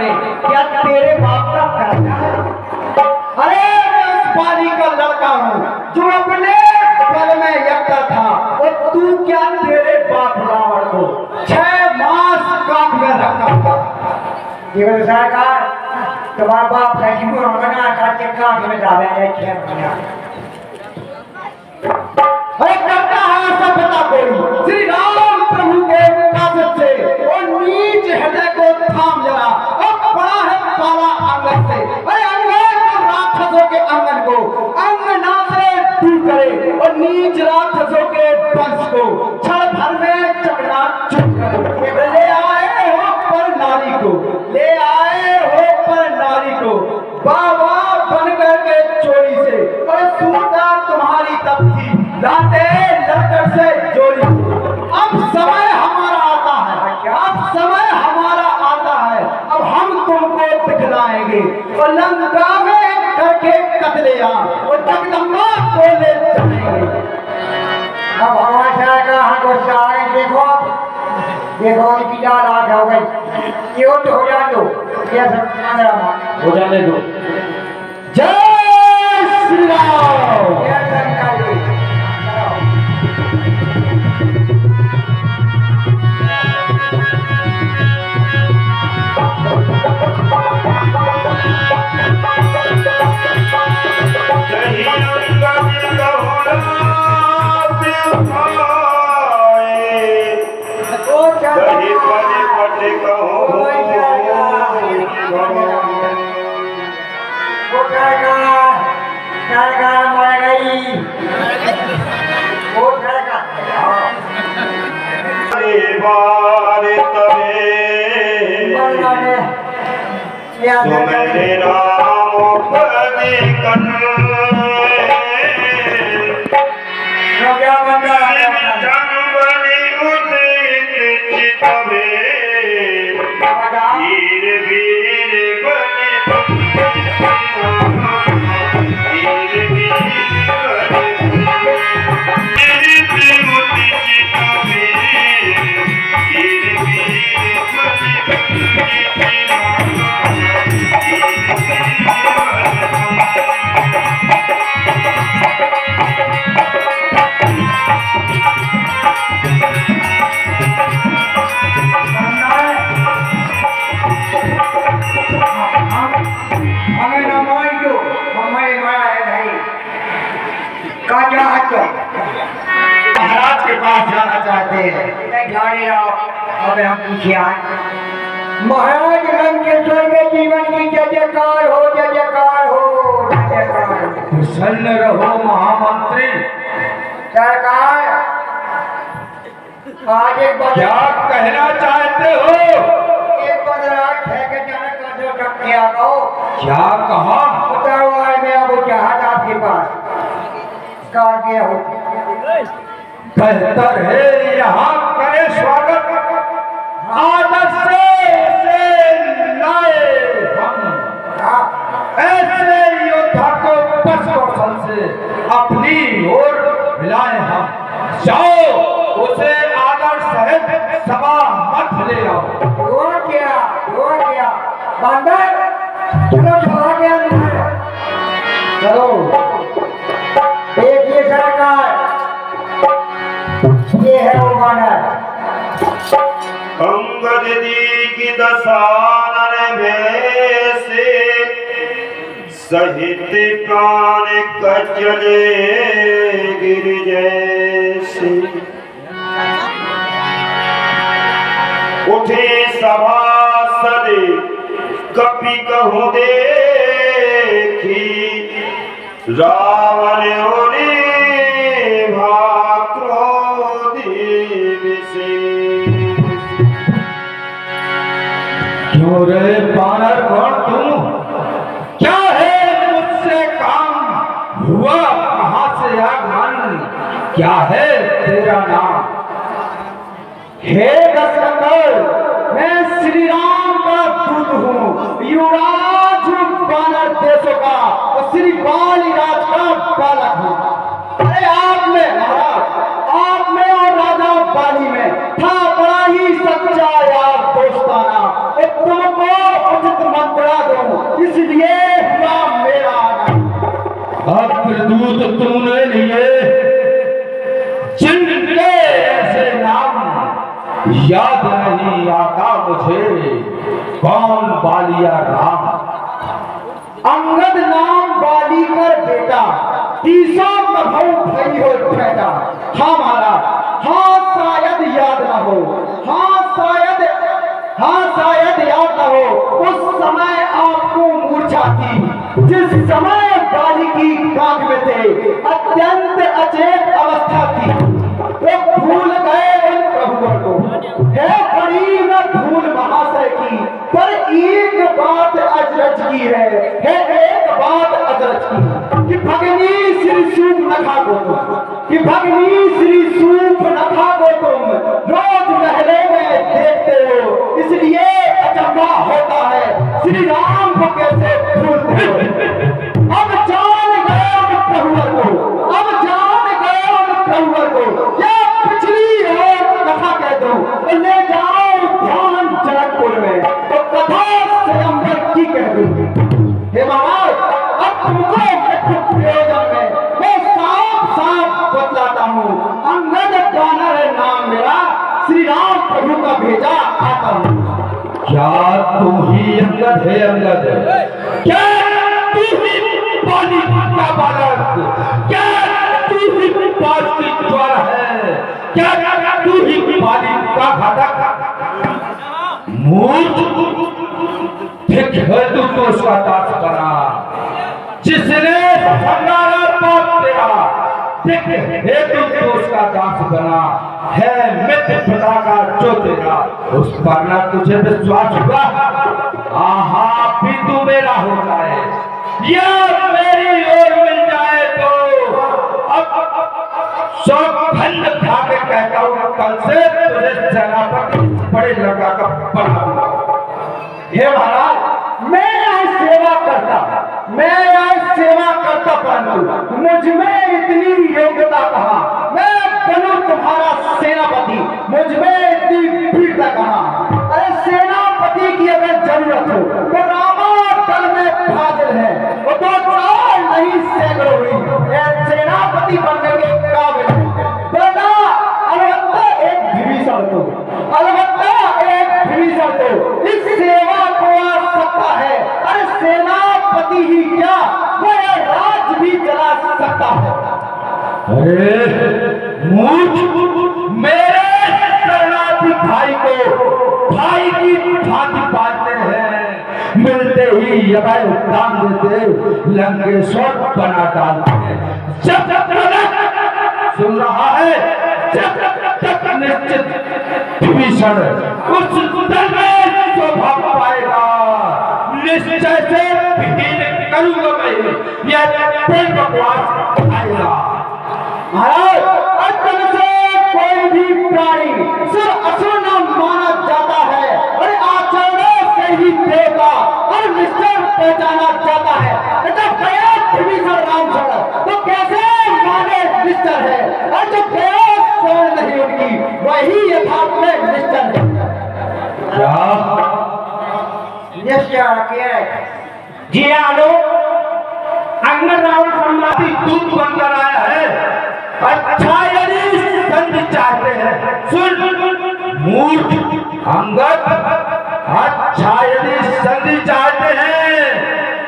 मारे, क्या तेरे बाप का कर्जा है? अरे मैं उस बाली का लड़का हूँ जो अपने बल में यक्ता था, और तू क्या तेरे बाप रावण को 6 मास काट में रखा था। जीवन सरकार तुम्हारा बाप का जीवन बना करके काट में डाले है 6 महीना। अरे करता है ऐसा पता कोई श्री राम प्रभु के कागज से, और नीच हृदय को थाम जरा, और बड़ा है पाला आंगन से। अरे अंगन राक्षसों के आंगन को अंगना से दूर करे, और नीच राक्षसों के वंश को क्षण भर में चकना चुप करे। ले आए हो पर नारी को, ले आए हो पर नारी को, बाबा बन करके चोरी से, और सूता तुम्हारी तब थी लाते लड़कर से जोड़ी। अब समय हमारा आता है, अब समय हमारा आता है, अब हम तुमको दिखलाएंगे, और लंका में करके कतलेआम, और जगदम्बा को ले जाएंगे। अब हमारा का हमको आए देखो देखो इनकी जान आग हो गई, ये तो हो जाने दो, ये सब हो जाने दो। जय श्री राम। मेरे राम पदे कन जनबनी उदित चितवे वीर वीर बने वीर महाराज के पास जाना चाहते हैं। जाने रहो, अब हम पूछे महाराज लंकेश्वर में जीवन की जय जयकार हो, जय जयकार हो, जय जयकार। प्रसन्न रहो महामंत्री। सरकार आज एक बात क्या कहना चाहते हो? एक बदरात है कि जनक का जो टक्किया को क्या कहा? बताओ आज मैं अब चाहत आपके पास कार दिया हो। बेहतर है यहाँ करे स्वागत, आदर से लाए हम ऐसे योद्धा को बस कौशल से अपनी ओर मिलाए हम। जाओ उसे आदर सहित सभा मत ले आओ। वो क्या बंदर, चलो सभा के अंदर चलो। देखिए सरकार, ये है वो बानर। अंगद जी की दशानन में से सहित प्राण कचले गिर जैसे उठे सभासद कपि कहूँ देखी रावण ओरे क्यों रे बानर कौन तुम? क्या है मुझसे काम हुआ? कहाँ से आगमन? क्या है तेरा नाम? हे दशरथ, मैं श्री राम का दूत हूँ, युवराज हूँ बानर देशों का, और श्री बाली राज का बालक हूँ। अरे आप में महाराज, आप में और राजा बाली में था बड़ा ही सच्चा यार दोस्ताना, तुमको युद्ध तूने लिए जिनके ऐसे नाम याद नहीं आता मुझे, कौन बालिया राम। अंगद नाम बाली कर बेटा, तीसों कभू भई हो बेटा। हाँ महाराज, हाँ शायद याद न हो, हाँ शायद याद न हो उस समय आपको मूर्छा थी, जिस समय बाली की कांख में थे, अत्यंत अचेत अवस्था थी। तो भूल गए उन प्रभुओं को, है बड़ी न भूल महाशय की, पर एक बात अजरज की है एक बात अजरज की, कि भगनी श्री सूप न खाओ तुम, कि भगनी श्री सूप न खाओ तुम, रोज महले में देखते हो, इसलिए अचंभा होता है श्री राम को कैसे भूलते हो। अब जान गए उन प्रभुवर को, अब जान गए उन प्रभुवर को, या पिछली और कथा कह दो, ले जाओ ध्यान जनकपुर में, तो कथा स्वयंवर की कह दूंगी। हे महाराज, अब तुमको प्रयोजन में मैं साफ बतलाता हूँ, अंगद वानर है नाम मेरा, श्री राम प्रभु का भेजा आता हूँ। क्या तू ही अंगद है अंगद? क्या तू ही बाली का बालक? क्या तू ही बाली द्वार है? क्या तू ही बाली का घातक? मूर्ख, ठीक है तू तो उसका दास बना, जिसने संगारा पाप तेरा, ठीक है तू तो उसका दास बना, है मित्र पिता का जो तेरा, उस पर ना तुझे विश्वास हुआ। आहा भी तू मेरा हो जाए या मेरी ओर मिल जाए तो अब सब खंड खा के कहता हूँ, कल से तुझे सेनापति बड़े लगा कर पढ़ाऊंगा। हे महाराज, मैं यहाँ सेवा करता परंतु मुझ में इतनी योग्यता कहाँ, मैं बनूं तुम्हारा सेनापति, मुझ में इतनी वीरता कहाँ। अरे सेनापति की अगर जरूरत हो तो रामा दल में फाजिल है, वो तो चार नहीं सैकड़ों हुई, सेनापति बनने के काबिल है। बना अलबत्ता एक विभीषण तो, इस सेवा को आ सकता है। अरे सेनापति ही क्या, वह राज भी चला सकता है। अरे मूर्ख, मेरे शरणार्थी भाई को भाई की भांति पालते हैं, मिलते ही अभय दान देते, लंकेश्वर बना डालते हैं। जब सुन रहा है, जब तक निश्चित विभीषण उस दल में शोभा पाएगा, निश्चय से विहीन करूंगा मैं, यह प्रेम बकवास आएगा। महाराज, अतन से कोई भी प्राणी सिर्फ असुर नाम माना जाता है, और आचरणों से ही देवता और निश्चय पहचाना जाता है। जब गया विभीषण रामचंद्र तो कैसे माने निश्चय है, और जो गया स्वर्ण नहीं उनकी, वही यथार्थ में निश्चय है। जी आलो, अंगद रावण सम्राटी दूत बनकर आया है। अच्छा यदि संधि चाहते हैं, सुन मूर्ख अंगद, अच्छा यदि संधि चाहते हैं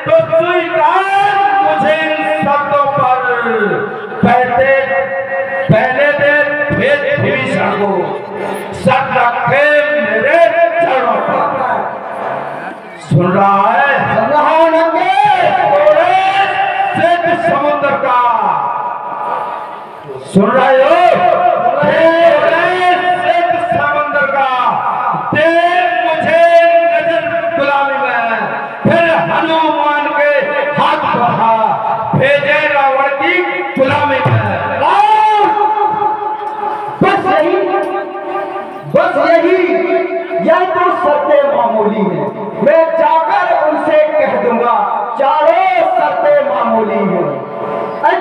तो स्वीकार मुझे इन शब्दों पर पहले दे भेद विभीषण को, सब रखे मेरे चरणों पर। सुन रहा है? समुद्र का सुन रहे हो? समुद्र का दे मुझे नजर गुलामी में, फिर हनुमान के हाथ बढ़ा भेजे रावण की गुलामी में। बस यही यह तो सत्य मामूली है, मैं जाकर उनसे कह दूंगा, चारों शर्तें मामूली हैं।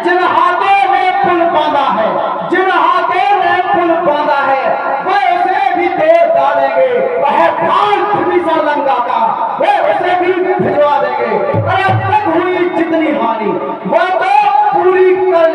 जिन हाथों में पुल बांधा है, जिन हाथों में पुल बांधा है, वह उसे भी दे डालेंगे, वह प्राण विभीषण लंका का, वह उसे भी भिजवा देंगे। और अब तक हुई जितनी हानि वह तो पूरी कर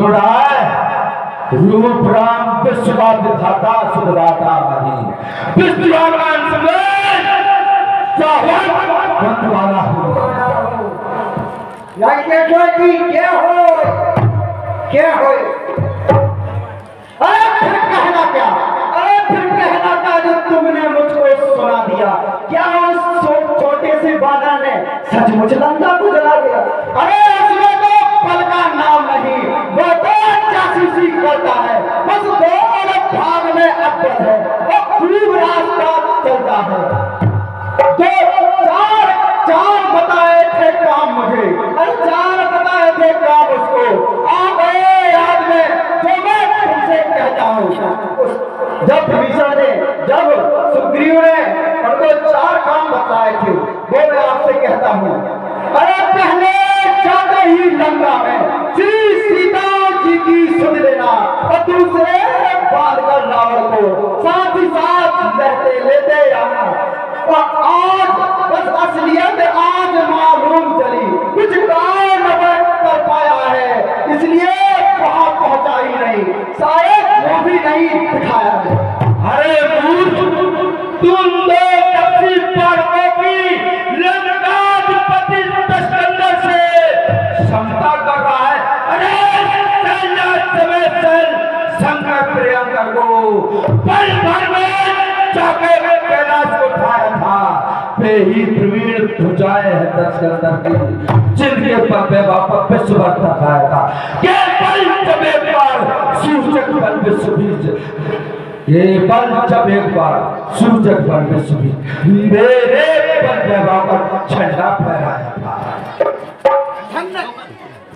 सुन रहा है, रूप राम विश्व का विधाता सुखदाता नहीं, विष्णु भगवान समेत वाला क्या हो? अरे फिर कहना क्या? अरे फिर कहना क्या जो तुमने मुझको सुना दिया? क्या उस छोटे से बादल ने सचमुच लंका को जला दिया? अरे उसमें तो पल का नाम नहीं, वो तो जासूसी करता है, बस दो अलग भाग में अव्वल है और खूब रास्ता चलता है। चार बताए थे काम मुझे, अरे 4 बताए थे काम उसको, आ गए याद में जो मैं तुमसे कहता हूँ। जब विभीषण ने, जब सुग्रीव ने उनको 4 काम बताए थे, वो मैं आपसे कहता हूँ। अरे पहले जाते ही लंका में श्री सीता जी की सुध लेना और दूसरे बाल कर रावण को साथ ही साथ लेते लेते आना। और आज बस असलियत आज मालूम चली, कुछ काम न कर पाया है, इसलिए वहां पहुंचा ही नहीं, शायद वो भी नहीं दिखाया है। अरे मूर्ख, तुम दो कपटी पाड़ों की लंकाधिपति दशकंदर से समता कर रहा है। अरे समेत शंकर प्रियंकर को पल भर में जाके कैलाश को उठाया था, वे ही प्रवीण भुजाएं हैं दशकंदर की, जिनके पर पे वापस विश्व तक आया था। के पल जब एक बार सूचक बल विश्व ये बल जब एक बार सूचक बल विश्व मेरे पर पे वापस झंडा फहराया था।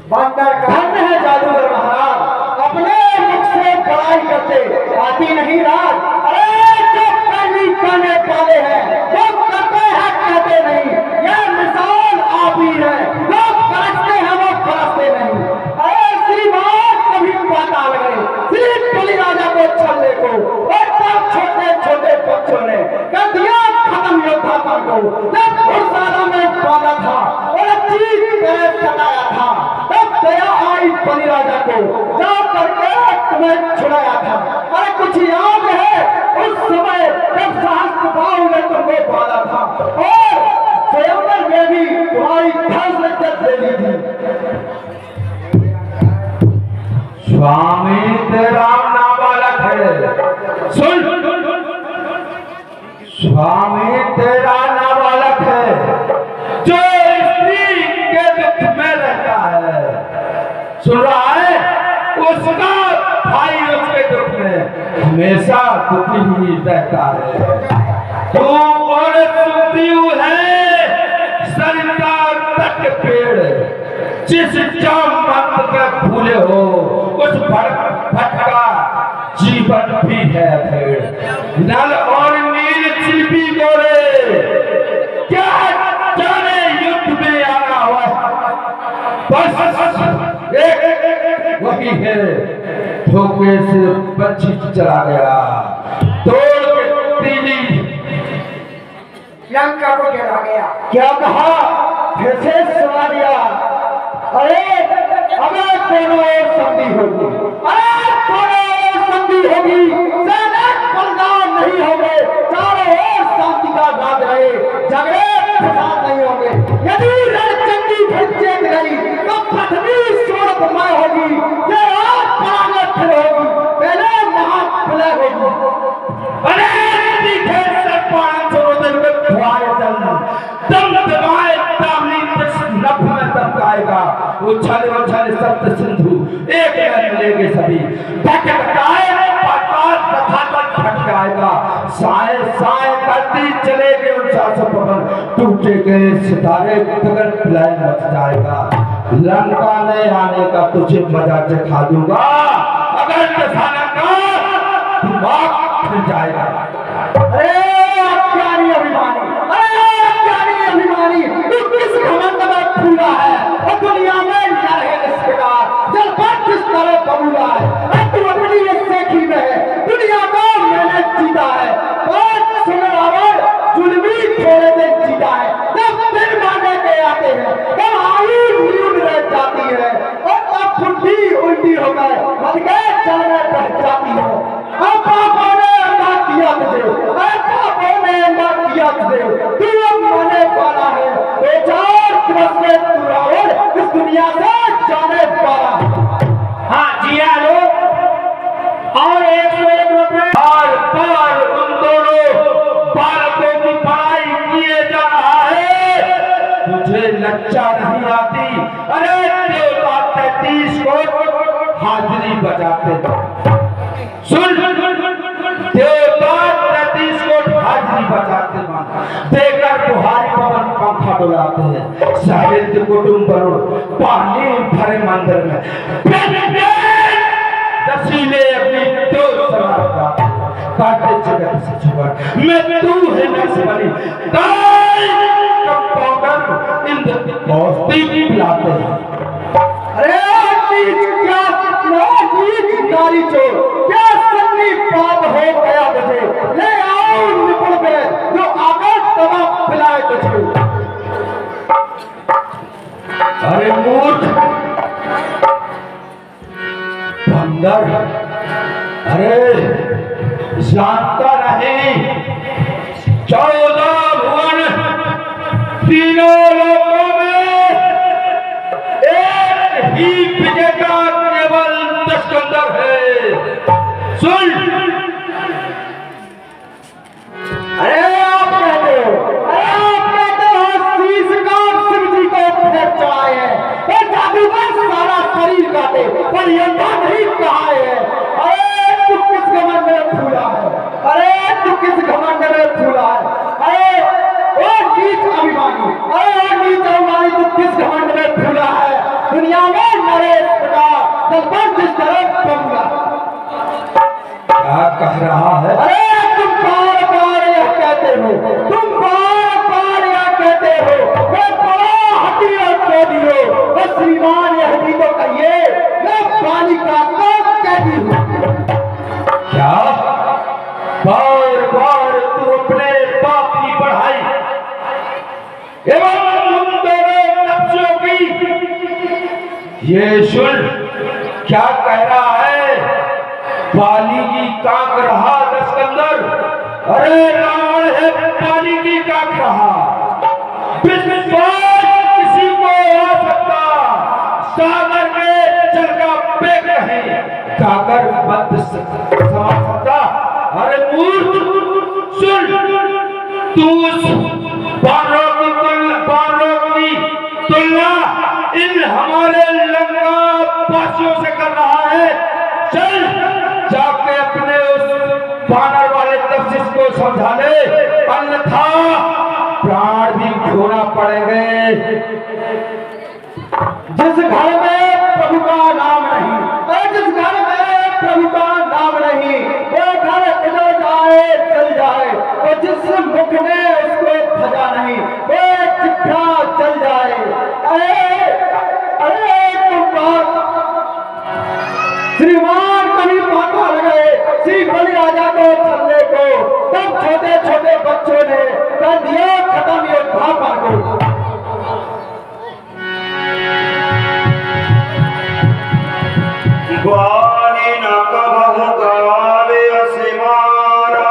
धन्य है जादूगर महाराज, अपने मुख से बड़ाई करते आती नहीं रात। अरे जो पहली करने वाले हैं वो करते हैं कहते नहीं, यह मिसाल आप ही है, लोग बरसते हैं वो बरसते नहीं। अरे श्रीमान कभी पता लगे श्री बलि राजा को छलने को और तब छोटे छोटे बच्चों ने कर दिया खत्म योद्धा को, जब घुड़साला में बांधा था और चीज कर सताया था, तब दया आई बलि राजा को जा करके तुम्हें छुड़ाया था। अरे कुछ याद है उस समय जब सहस्त्रबाहु ने तुमको बांधा था और स्वयंवर में भी तुम्हारी धर्म इज्जत दे ली थी। स्वामी तेरा नाबालक है, सुन, स्वामी तेरा नाबालक है, जो स्त्री के दुख में रहता है, सुन रहा है, उसका भाई उसके दुख में हमेशा दुखी ही रहता है। तू और सुग्रीव है सरिता तट पेड़, जिस जामवंत के फूले हो उस भटका जीवन भी है भेड़। नल और नील छिपी गोरे क्या जाने युद्ध में आना हुआ, बस वही है, धोखे से बच्ची चला गया, तोड़ के तीली लंका को चला गया। क्या कहा? फिर से सुना दिया। अरे अगर दोनों ओर संधि होगी, अरे दोनों ओर संधि होगी, सैनिक बलिदान नहीं होंगे, चारों ओर शांति का राज रहे, झगड़े फसाद नहीं होंगे। यदि रणचंडी फिर जीत गई तो पृथ्वी स्वर्गमय होगी, जो आज परागत फिर होगी, पहले महाप्रलय होगी। अरे दिखे सब 500 दिन में धुआए चलना, दम दबाए तामली नभ में दबकाएगा, उछाले उछाले सप्त सिंधु एक में मिलेंगे सभी, भटकाए पाताल तथागत भटकाएगा, साए साए करती चलेगी उनसा सब पवन, टूटे गए सितारे गगन प्रलय मच जाएगा। लंका में आने का तुझे मजा दिखा दूंगा, अगर दिखाने का दिमाग फिर जाएगा। अरे अज्ञानी अभिमानी, अरे अज्ञानी अभिमानी, तू किस घमंड में फूला है और दुनिया में न रहे रिश्तेदार, जल पर किस तरह बबूला है, तू अपनी इस सेठी में है, दुनिया को मैंने जीता है, और सुन रावण जुल्मी थोड़े दिन जीता है, तब फिर मांगे के आते हैं, तब आयु न्यून रह जाती है और तब बुद्धि उल्टी होकर लज्जा नहीं आती? अरे देवता 33 को हाजिरी बजाते थे। सुन, देवता 33 को हाजिरी बजाते देकर बुहारी पवन पंखा डुलाते हैं। साहित्य कुटुंब पानी भरे मंदिर में रसीले अपनी दो समाप्त काटे जगत से जुगाड़ मैं तू है नस बनी कंपाउंडर इंद्र मौस्ती पिलाते हैं। अरे क्या गाड़ी चोर क्या सन्नी बात हो गया मुझे ले आओ निपुण में जो आकर दवा पिलाए तुझे। अरे मूर्ख बंदर, अरे जानता नहीं 14 भुवन तीनों लोगों में एक ही विजेता केवल दशकंदर है। सुन, अरे आप कहते हो शीश का शिव जी को फेंक चढ़ाए हैं और जादूगर सारा शरीर काटे पर यंदा नहीं कहा है। अरे तू किस घमंड में फूला है? अरे तू किस घमंड में फूला है? अरे ओ नीच अभिमानी, अरे ओ नीच अभिमानी तू किस घमंड में फूला है? दुनिया में नरेश प्रताप जब पर जिस तरह पहुंचा क्या कह रहा है? अरे तुम बार बार यह कहते हो, तुम बार बार यह कहते हो मैं बड़ा हथियार कह दियो और श्रीमान यह भी तो कहिए मैं बालिका को कहती हूँ। क्या बार बार तू अपने बाप की पढ़ाई एवं तुम दोनों नफ्सों की ये सुन क्या कह रहा है? बाली की काक रहा दशकंदर, अरे रावण है बाली की काक रहा। विश्वास किसी को आ सकता, सागर में जल का पेट नहीं काकर मत समझ सकता। अरे मूर्ख सुन, तू उस बानरों की तुलना इन हमारे लंका वासियों से कर रहा है। चल जाके अपने उस बानर वाले तफ्सीस को समझा ले, अन्यथा प्राण भी खोना पड़ेंगे। जिस घर में प्रभु का नाम नहीं और जिस घर में प्रभु का नाम नहीं वो घर उजड़ जाए चल जाए और जिस मुख ने उसको भजा नहीं वो चिट्ठा चल जाए। अरे अरे तुम श्रीमान कभी पाता लगे श्री बलि राजा को छलने को तब छोटे छोटे बच्चों ने कर दिया खत्म योद्धापन को। बाली न कबहु गावे असिमारा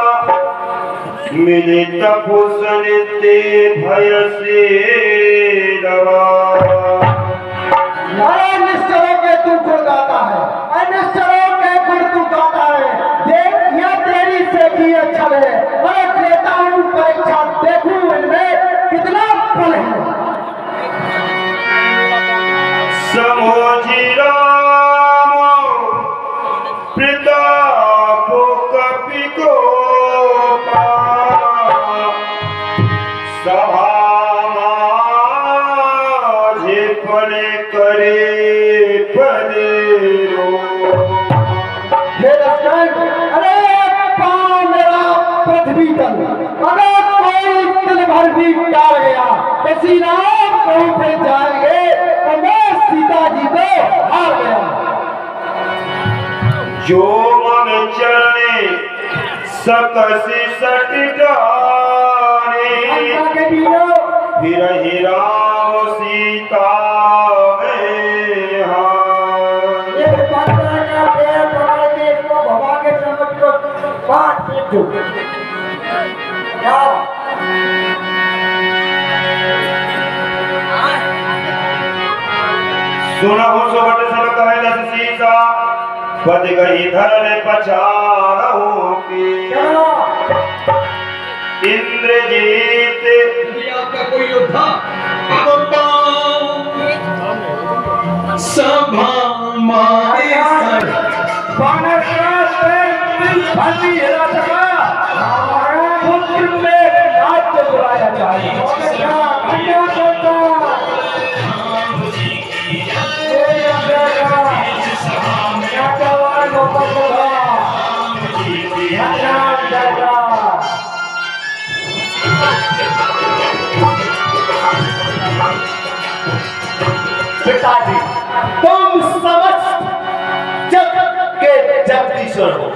मिलित फुसनिते भय से दवा। निश्चरों के तू गुण गाता है, अनिश्चरों के गुण तू गाता है। देख यह तेरी से की अच्छा है, मैं देता हूँ परीक्षा देखूं इनमें कितना बल है। समोजी राम प्रताप कपि को सभा माझे पड़े करे पदेरो। अरे पाँव मेरा पृथ्वी तल अगर कोई तिल भर भी डाल गया तो श्री राम कहूँ पे जाएंगे तो मैं सीता जी को हार गया। जो मन चरणे सकसी सट जाने फिर ही राम सीता में हार। ये पत्थर का पेड़ पकड़ के इसको भगा के समझ को काट पीट दो। जाओ सुनहु सुबट सब कहे दस सीसा बद गई धरने पछाड़हु की। इंद्रजीत आपका कोई योद्धा सभा मारी सर बानर पुत्र में नाट्य बुलाया जाए पिताजी तुम समस्त जगत के जगदीश्वर हो।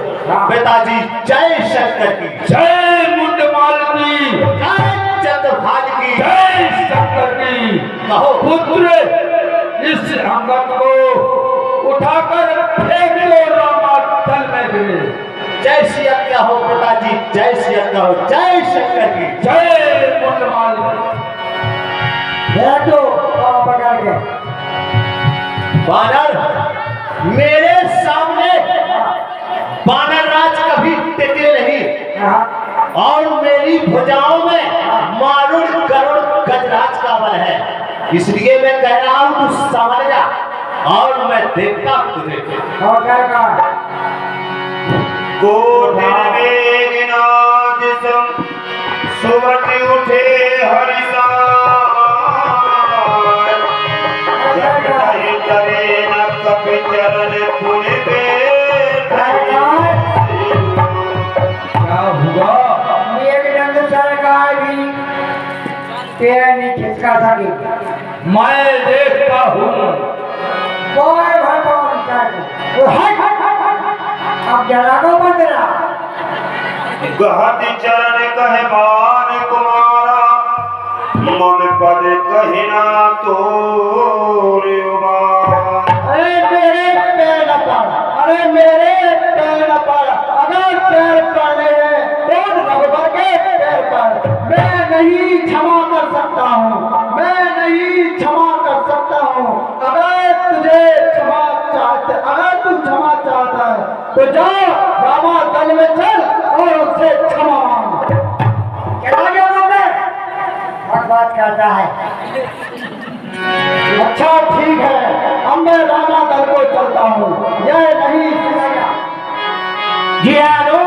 पिताजी जय शंकर की, जय मुंडमालिनी, जय चंद्रभाग की, जय शंकर की। कहो पुत्र इस अंगद को उठाकर फेंक दो रामास्थल में गिरे। जय श्री आज्ञा हो पिताजी, जय श्री आज्ञा हो, जय शंकर की। जय मुंडमालिनी। बैठो पकड़ के। बानर मेरे सामने बानर राज कभी टिके नहीं और मेरी भुजाओं में मारुण गरुड़ गजराज का बल है, इसलिए मैं कह रहा हूं तू समझ जा और मैं देखता तुझे। सुबह उठे हरिसा करे न कभी चरण पुण्य पे क्या हुआ? एकदम सरकार भी तेरा नहीं खिसका सकी। मैं देखता हूँ। बोल भगवान अब जरा को बंदरा गहति चरण कहे बान कुमारा मन पद कहिना तोरे अरे मेरे पैर न पड़, अरे मेरे पैर न पड़। अगर पैर पड़ने हैं तो रघुबर के पैर पर। मैं नहीं क्षमा कर सकता हूँ, मैं नहीं क्षमा कर सकता हूँ। अगर तुझे क्षमा चाहते, अगर तू क्षमा चाहता है तो जा रामा दल में चल और उससे क्षमा मांग। चला गया बात करता है। अच्छा ठीक है, अब मैं रामा दल को चलता हूँ। यह नहीं सुनेगा। जी आनो